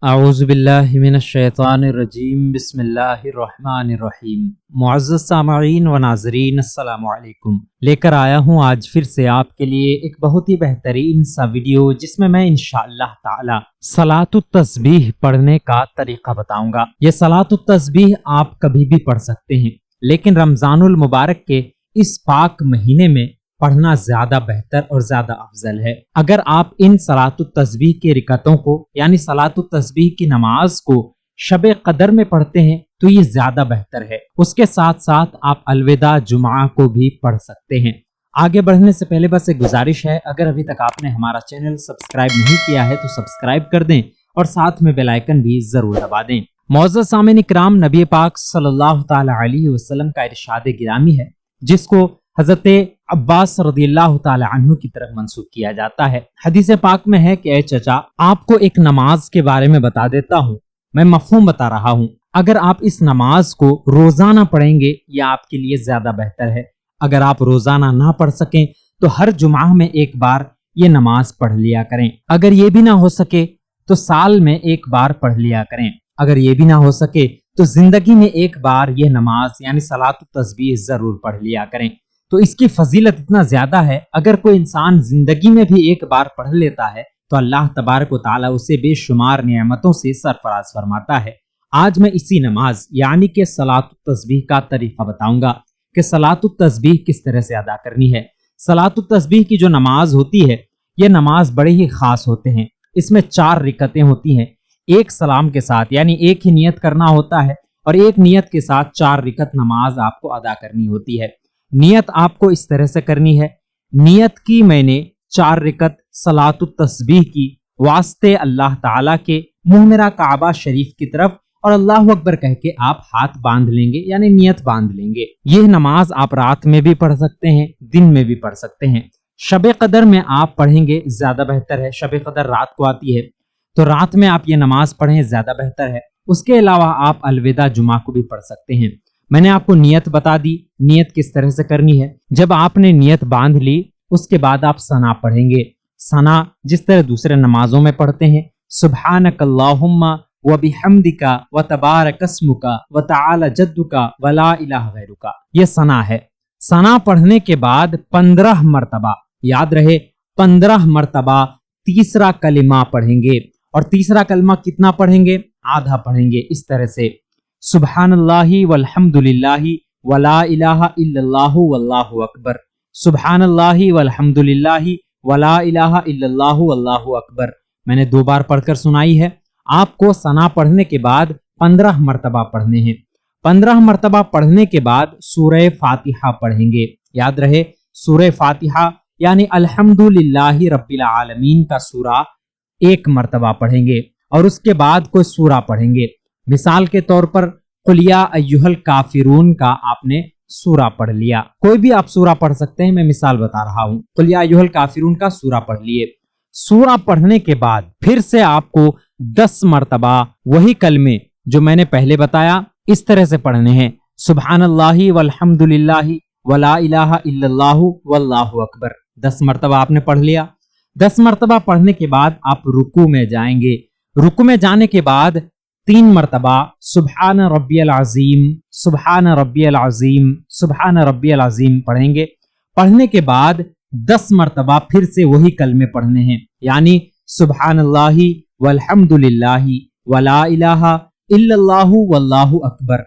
اعوذ باللہ من الشیطان الرجیم بسم اللہ الرحمن الرحیم۔ معزز سامعین و ناظرین السلام علیکم۔ لے کر آیا ہوں آج پھر سے آپ کے لیے ایک بہت ہی بہترین سا ویڈیو، جس میں انشاءاللہ تعالی صلاۃ التسبیح پڑھنے کا طریقہ بتاؤں گا۔ یہ صلاۃ التسبیح آپ کبھی بھی پڑھ سکتے ہیں، لیکن رمضان المبارک کے اس پاک مہینے میں پڑھنا زیادہ بہتر اور زیادہ افضل ہے۔ اگر آپ ان صلاۃ التسبیح کے رکعتوں کو یعنی صلاۃ التسبیح کی نماز کو شب قدر میں پڑھتے ہیں تو یہ زیادہ بہتر ہے۔ اس کے ساتھ ساتھ آپ الوداع جمعہ کو بھی پڑھ سکتے ہیں۔ آگے بڑھنے سے پہلے بس ایک گزارش ہے، اگر ابھی تک آپ نے ہمارا چینل سبسکرائب نہیں کیا ہے تو سبسکرائب کر دیں اور ساتھ میں بیل آئیکن بھی ضرور دبا دیں۔ معزز سامعین کرام، نبی پاک صلی اللہ تعالی علیہ وسلم کا ارشاد گرامی ہے، جس کو حضرت عباس رضی اللہ تعالی عنہ کی طرف منسوب کیا جاتا ہے۔ حدیث پاک میں ہے کہ اے چچا، آپ کو ایک نماز کے بارے میں بتا دیتا ہوں، میں مفہوم بتا رہا ہوں۔ اگر آپ اس نماز کو روزانہ پڑھیں گے یہ آپ کے لیے زیادہ بہتر ہے۔ اگر آپ روزانہ نہ پڑھ سکیں تو ہر جمعہ میں ایک بار یہ نماز پڑھ لیا کریں۔ اگر یہ بھی نہ ہو سکے تو سال میں ایک بار پڑھ لیا کریں۔ اگر یہ بھی نہ ہو سکے تو زندگی میں ایک بار یہ نماز یعنی صلاۃ التسبیح ضرور پڑھ لیا کریں۔ تو اس کی فضیلت اتنا زیادہ ہے، اگر کوئی انسان زندگی میں بھی ایک بار پڑھ لیتا ہے تو اللہ تبارک و تعالیٰ اسے بے شمار نعمتوں سے سرفراز فرماتا ہے۔ آج میں اسی نماز یعنی کہ صلاۃ التسبیح کا طریقہ بتاؤں گا کہ صلاۃ التسبیح کس طرح سے ادا کرنی ہے۔ صلاۃ التسبیح کی جو نماز ہوتی ہے یہ نماز بڑے ہی خاص ہوتے ہیں۔ اس میں 4 رکعتیں ہوتی ہیں، ایک سلام کے ساتھ، یعنی ایک ہی نیت کرنا ہوتا ہے اور ایک نیت کے ساتھ 4 رکعت نماز آپ کو ادا کرنی ہوتی ہے۔ نیت آپ کو اس طرح سے کرنی ہے، نیت کی میں نے 4 رکعت صلاۃ التسبیح کی واسطے اللہ تعالیٰ کے، منہ میرا کعبہ شریف کی طرف، اور اللہ اکبر کہہ کے آپ ہاتھ باندھ لیں گے یعنی نیت باندھ لیں گے۔ یہ نماز آپ رات میں بھی پڑھ سکتے ہیں، دن میں بھی پڑھ سکتے ہیں۔ شب قدر میں آپ پڑھیں گے زیادہ بہتر ہے، شب قدر رات کو آتی ہے تو رات میں آپ یہ نماز پڑھیں زیادہ بہتر ہے۔ اس کے علاوہ آپ الوداع جمعہ کو بھی پڑھ سکتے ہیں۔ میں نے آپ کو نیت بتا دی، نیت کس طرح سے کرنی ہے۔ جب آپ نے نیت باندھ لی اس کے بعد آپ ثنا پڑھیں گے۔ ثنا جس طرح دوسرے نمازوں میں پڑھتے ہیں، سبحانک اللہم و بحمدک و تبارک اسمک و تعالی جدک و لا الہ غیرک، یہ ثنا ہے۔ ثنا پڑھنے کے بعد 15 مرتبہ، یاد رہے 15 مرتبہ تیسرا کلمہ پڑھیں گے، اور تیسرا کلمہ کتنا پڑھیں گے؟ آدھا پڑھیں گے، اس طرح سے سبحان اللہ والحمد للہ ولا الہ الا اللہ واللہ اکبر، سبحان اللہ والحمد للہ ولا الہ الا اللہ واللہ اکبر۔ میں نے 2 بار پڑھ کر سنائی ہے۔ آپ کو ثنا پڑھنے کے بعد 15 مرتبہ پڑھنے ہیں۔ 15 مرتبہ پڑھنے کے بعد سورہ فاتحہ پڑھیں گے۔ یاد رہے سورہ فاتحہ یعنی الحمد للہ رب العالمین کا سورہ 1 مرتبہ پڑھیں گے، اور اس کے بعد کوئی سورہ پڑھیں گے۔ مثال کے طور پر قل یا ایھا الکافرون کا آپ نے سورہ پڑھ لیا، کوئی بھی آپ سورہ پڑھ سکتے ہیں، میں مثال بتا رہا ہوں۔ قل یا ایھا الکافرون کا سورہ پڑھ لیے۔ سورہ پڑھنے کے بعد پھر سے آپ کو 10 مرتبہ وہی کلمے جو میں نے پہلے بتایا اس طرح سے پڑھنے ہیں، سبحان اللہ والحمد للہ ولا الہ الا اللہ واللہ اکبر۔ 10 مرتبہ آپ نے پڑھ لیا۔ 10 مرتبہ پڑھنے کے بعد آپ رکوع میں جائیں گے۔ رکوع میں جانے کے بعد 3 مرتبہ سبحان ربی العظیم، سبحان ربی العظیم، سبحان ربی العظیم پڑھیں گے۔ پڑھنے کے بعد 10 مرتبہ پھر سے وہی کلمے پڑھنے ہیں، یعنی سبحان اللہ والحمد للہ ولا الہ الا اللہ واللہ اکبر۔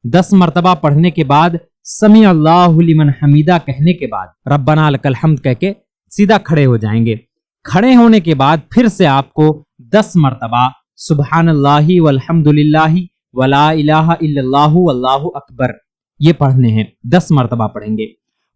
10 مرتبہ پڑھنے کے بعد سمیع اللہ لمن حمیدہ کہنے کے بعد ربنا لک الحمد کہہ کے سیدھا کھڑے ہو جائیں گے۔ کھڑے ہونے کے بعد پھر سے آپ کو 10 مرتبہ سبحان اللہ والحمد للہ ولا الہ الا اللہ واللہ اکبر یہ پڑھنے ہیں، 10 مرتبہ پڑھیں گے۔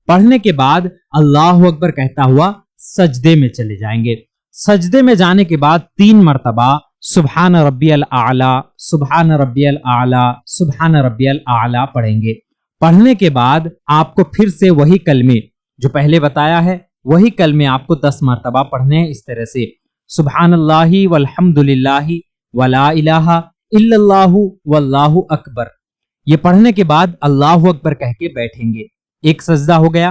پڑھنے کے بعد اللہ اکبر کہتا ہوا سجدے میں چلے جائیں گے۔ سجدے میں جانے کے بعد 3 مرتبہ سبحان ربی الاعلی، سبحان ربی الاعلی، سبحان ربی الاعلی پڑھیں گے۔ پڑھنے کے بعد آپ کو پھر سے وہی کلمے جو پہلے بتایا ہے وہی کلمے آپ کو 10 مرتبہ پڑھنے ہیں، اس طرح سے سبحان اللہ والحمد للہ ولا الہ الا اللہ واللہ اکبر۔ یہ پڑھنے کے بعد اللہ اکبر کہہ کے بیٹھیں گے۔ ایک سجدہ ہو گیا،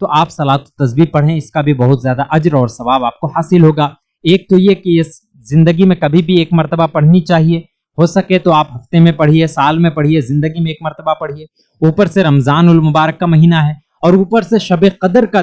تو آپ صلاۃ التسبیح پڑھیں، اس کا بھی بہت زیادہ اجر اور ثواب آپ کو حاصل ہوگا۔ ایک تو یہ کہ یہ زندگی میں کبھی بھی ایک مرتبہ پڑھنی چاہیے، ہو سکے تو آپ ہفتے میں پڑھیے، سال میں پڑھیے، زندگی میں ایک مرتبہ پڑھیے۔ اوپر سے رمضان المبارک کا مہینہ ہے اور اوپر سے شب قدر کا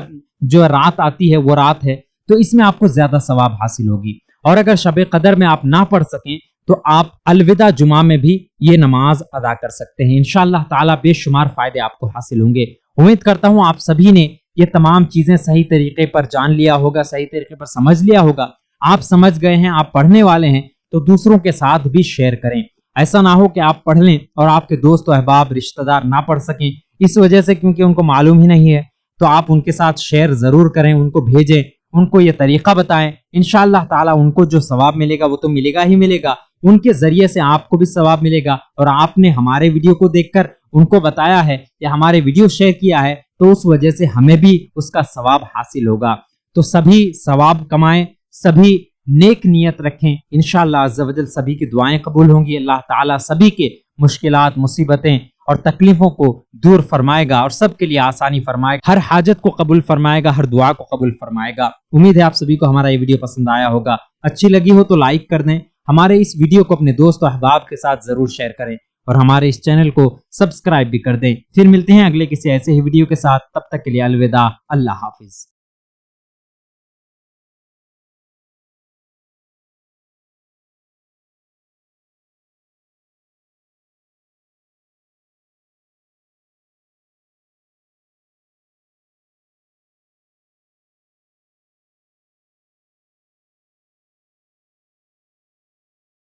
جو رات آتی ہے وہ رات ہے، تو اس میں آپ کو زیادہ ثواب حاصل ہوگی۔ اور اگر شب قدر میں آپ نہ پڑھ سکیں تو آپ الوداع جمعہ میں بھی یہ نماز ادا کر سکتے ہیں، انشاءاللہ تعالی بے شمار فائدے آپ کو حاصل ہوں گے۔ امید کرتا ہوں آپ سبھی نے یہ تمام چیزیں صحیح طریقے پر جان لیا ہوگا، صحیح طریقے پر سمجھ لیا ہوگا۔ آپ سمجھ گئے ہیں، آپ پڑھنے والے ہیں، تو دوسروں کے ساتھ بھی شیئر کریں۔ ایسا نہ ہو کہ آپ پڑھ لیں اور آپ کے دوست و احباب رشتہ دار نہ پڑھ سکیں اس وجہ سے کیونکہ ان کو معلوم ہی نہیں ہے، تو آپ ان کے ساتھ شیئر ضرور کریں، ان کو بھیجیں، ان کو یہ طریقہ بتائیں۔ انشاءاللہ تعالی ان کو جو ثواب ملے گا وہ تو ملے گا ہی ملے گا، ان کے ذریعے سے آپ کو بھی ثواب ملے گا، اور آپ نے ہمارے ویڈیو کو دیکھ کر ان کو بتایا ہے یا ہمارے ویڈیو شیئر کیا ہے تو اس وجہ سے ہمیں بھی اس کا ثواب حاصل ہوگا۔ تو سبھی ثواب کمائیں، سبھی نیک نیت رکھیں، انشاءاللہ عز و جل سبھی کی دعائیں قبول ہوں گی۔ اللہ تعالیٰ سبھی کے مشکلات، مصیبتیں اور تکلیفوں کو دور فرمائے گا اور سب کے لیے آسانی فرمائے گا، ہر حاجت کو قبول فرمائے گا، ہر دعا کو قبول فرمائے گا۔ امید ہے آپ سبھی کو ہمارا یہ ویڈیو پسند آیا ہوگا، اچھی لگی ہو تو لائک کر دیں، ہمارے اس ویڈیو کو اپنے دوست و احباب کے ساتھ ضرور شیئر کریں، اور ہمارے اس چینل کو سبسکرائب بھی کر دیں۔ پھر ملتے ہیں اگلے کسی ایسے ہی ویڈیو کے ساتھ، تب تک کے لیے الوداع، اللہ حافظ۔